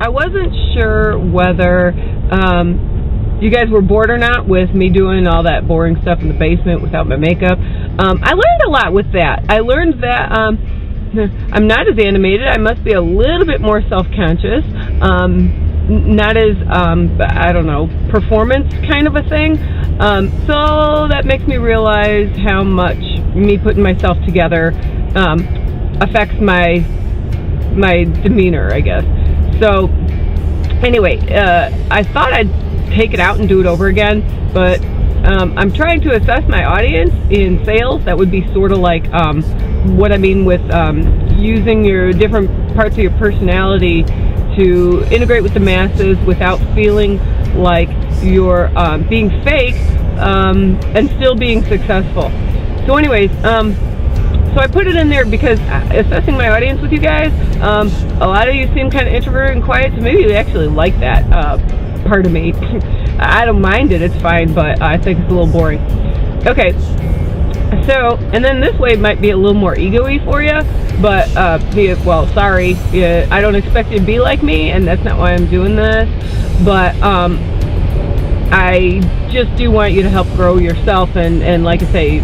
I wasn't sure whether you guys were bored or not with me doing all that boring stuff in the basement without my makeup. I learned a lot with that. I learned that I'm not as animated. I must be a little bit more self-conscious. Not as, I don't know, performance kind of a thing. So that makes me realize how much me putting myself together affects my demeanor, I guess. So anyway, I thought I'd take it out and do it over again, but I'm trying to assess my audience in sales. That would be sort of like what I mean with using your different parts of your personality to integrate with the masses without feeling like you're being fake and still being successful. So anyways, so I put it in there because assessing my audience with you guys, a lot of you seem kind of introverted and quiet, so maybe you actually like that part of me. I don't mind it, it's fine, but I think it's a little boring. Okay, so, and then this way might be a little more ego-y for you, but, well, sorry, I don't expect you to be like me, and that's not why I'm doing this, but I just do want you to help grow yourself and like I say,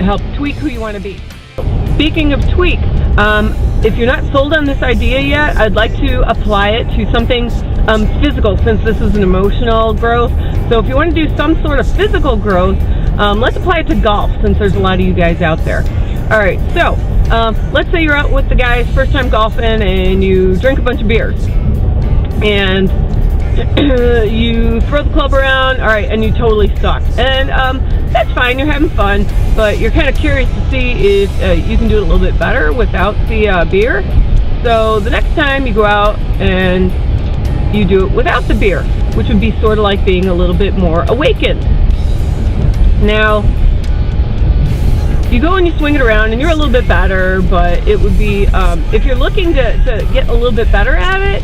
help tweak who you want to be. Speaking of tweak, if you're not sold on this idea yet, I'd like to apply it to something physical, since this is an emotional growth. So if you want to do some sort of physical growth, let's apply it to golf, since there's a lot of you guys out there. Alright, so let's say you're out with the guys, first time golfing, and you drink a bunch of beers. And you throw the club around, alright, and you totally suck. And that's fine, you're having fun, but you're kind of curious to see if you can do it a little bit better without the beer. So the next time you go out and you do it without the beer, which would be sort of like being a little bit more awakened. Now, you go and you swing it around and you're a little bit better, but it would be, if you're looking to get a little bit better at it,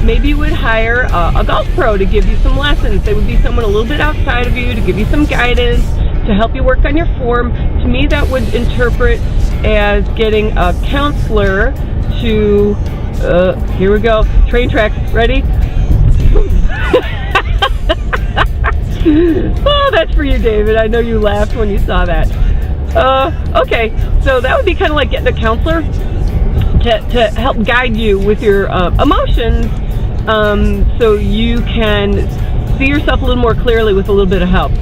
maybe you would hire a golf pro to give you some lessons. They would be someone a little bit outside of you to give you some guidance, to help you work on your form. To me, that would interpret as getting a counselor to, here we go, train tracks, ready? Oh, that's for you, David. I know you laughed when you saw that. Okay, so that would be kind of like getting a counselor to help guide you with your emotions, so you can see yourself a little more clearly with a little bit of help.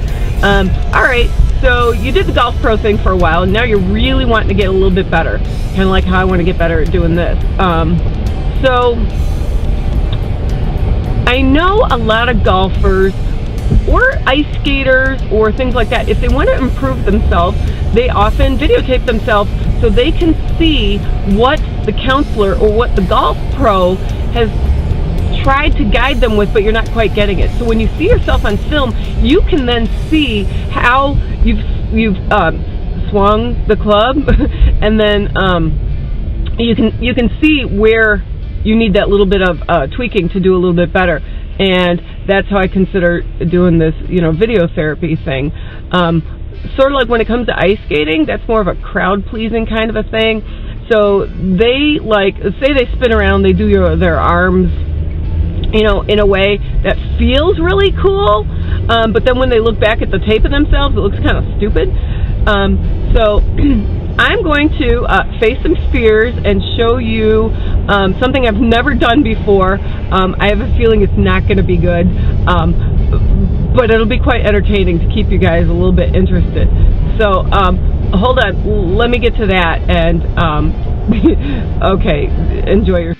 Alright, so you did the golf pro thing for a while, and now you're really wanting to get a little bit better. Kind of like how I want to get better at doing this. So, I know a lot of golfers or ice skaters or things like that, if they want to improve themselves, they often videotape themselves so they can see what the counselor or what the golf pro has tried to guide them with, but you're not quite getting it. So when you see yourself on film, you can then see how you've swung the club, and then you can see where you need that little bit of tweaking to do a little bit better. And that's how I consider doing this, video therapy thing. Sort of like when it comes to ice skating, that's more of a crowd-pleasing kind of a thing. So they, say they spin around, they do their arms, in a way that feels really cool, but then when they look back at the tape of themselves, it looks kind of stupid. So I'm going to face some fears and show you something I've never done before. I have a feeling it's not going to be good, but it'll be quite entertaining to keep you guys a little bit interested. So hold on, let me get to that, and okay, enjoy your.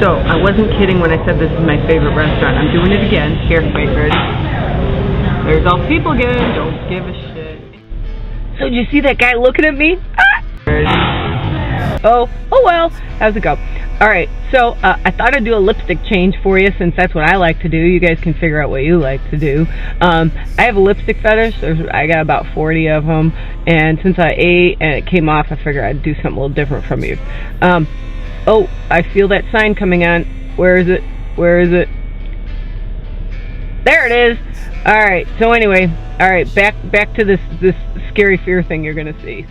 So I wasn't kidding when I said this is my favorite restaurant. I'm doing it again. Here, wait, ready? There's all the people again. Don't give a shit. So did you see that guy looking at me? Ah! Oh well. How's it go? Alright, so I thought I'd do a lipstick change for you, since that's what I like to do. You guys can figure out what you like to do. I have a lipstick fetish. I got about 40 of them, and since I ate and it came off, I figured I'd do something a little different from you. Oh, I feel that sign coming on. Where is it? Where is it? There it is! Alright, so anyway, alright, back to this scary fear thing you're gonna see.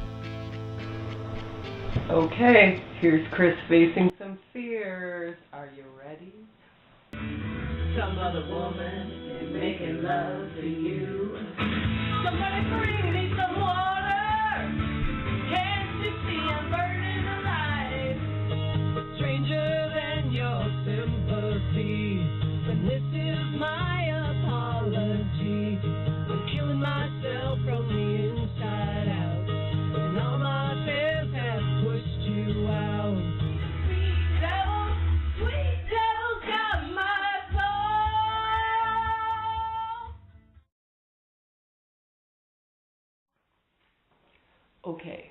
Okay, here's Chris facing some fears. Are you ready? Some other woman is making love to you. Somebody bring me some water. Can't you see I'm burning alive? Stranger than your sympathy. But this is my apology. I'm killing myself from the inside out. And all my fears have pushed you out. Sweet devil got my soul. Okay.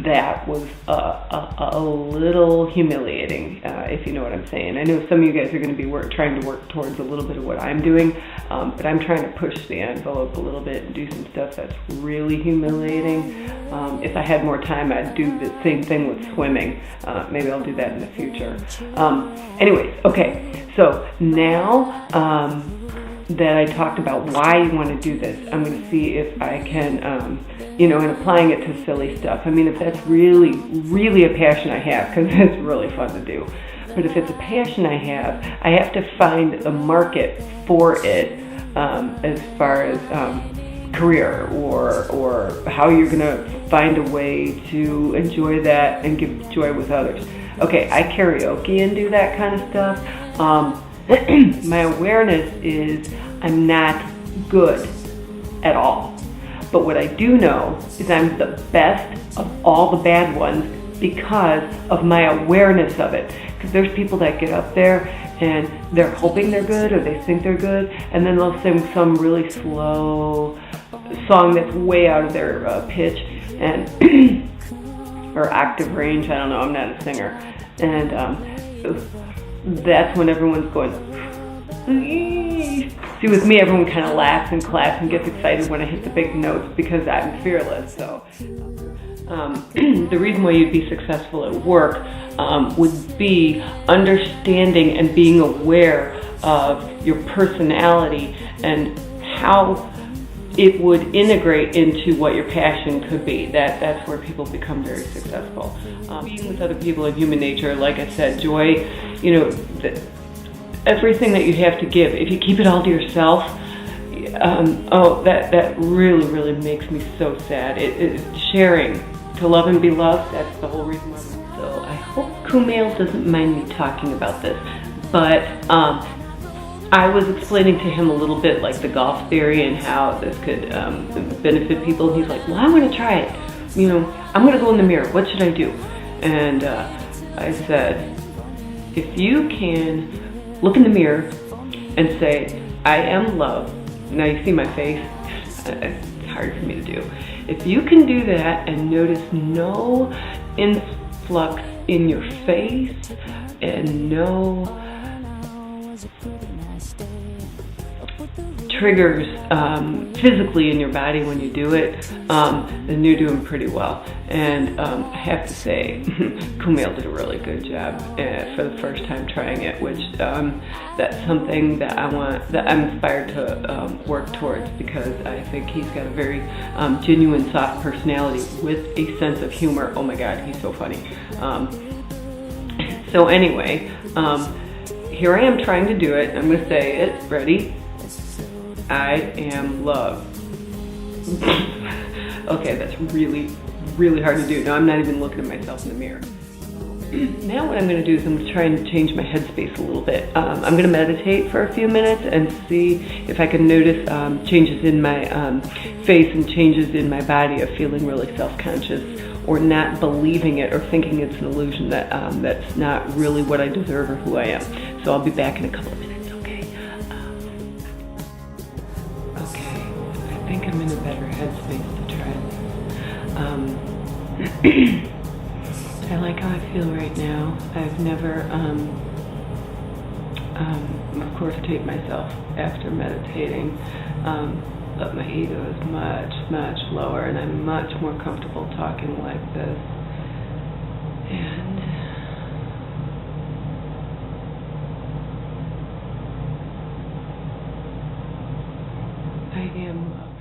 That was a little humiliating, if you know what I'm saying. I know some of you guys are going to be trying to work towards a little bit of what I'm doing, but I'm trying to push the envelope a little bit and do some stuff that's really humiliating. If I had more time, I'd do the same thing with swimming. Maybe I'll do that in the future. Anyways, okay, so now that I talked about why you want to do this, I'm going to see if I can, and applying it to silly stuff. I mean, if that's really, really a passion I have, because it's really fun to do. But if it's a passion I have to find a market for it as far as career or how you're going to find a way to enjoy that and give joy with others. Okay, I karaoke and do that kind of stuff. My awareness is I'm not good at all. But what I do know is I'm the best of all the bad ones because of my awareness of it. Because there's people that get up there and they're hoping they're good or they think they're good, and then they'll sing some really slow song that's way out of their pitch and or octave range. I don't know, I'm not a singer. And that's when everyone's going, see, with me, everyone kind of laughs and claps and gets excited when I hit the big notes because I'm fearless. So the reason why you'd be successful at work would be understanding and being aware of your personality and how it would integrate into what your passion could be. That's where people become very successful. Being with other people in human nature, like I said, joy, everything that you have to give, if you keep it all to yourself, that really, really makes me so sad. It's sharing, to love and be loved, that's the whole reason why. So I hope Kumail doesn't mind me talking about this, but I was explaining to him a little bit like the golf theory and how this could benefit people. He's like, well, I'm going to try it. I'm going to go in the mirror. What should I do? And I said, if you can look in the mirror and say, I am love. Now you see my face. It's hard for me to do. If you can do that and notice no influx in your face and no triggers physically in your body when you do it, then you're doing pretty well. And I have to say, Kumail did a really good job for the first time trying it, which that's something that I'm inspired to work towards, because I think he's got a very genuine, soft personality with a sense of humor. Oh my God, he's so funny. So anyway, here I am trying to do it. I'm going to say it. Ready? I am love. Okay, that's really, really hard to do. Now I'm not even looking at myself in the mirror. Now what I'm going to do is I'm going to try and change my headspace a little bit. I'm going to meditate for a few minutes and see if I can notice changes in my face and changes in my body of feeling really self-conscious or not believing it or thinking it's an illusion that that's not really what I deserve or who I am. So I'll be back in a couple of minutes, okay? Okay, I think I'm in a better headspace to try this. I like how I feel right now. I've never, of course, taped myself after meditating, but my ego is much, much lower, and I'm much more comfortable talking like this. And I am love.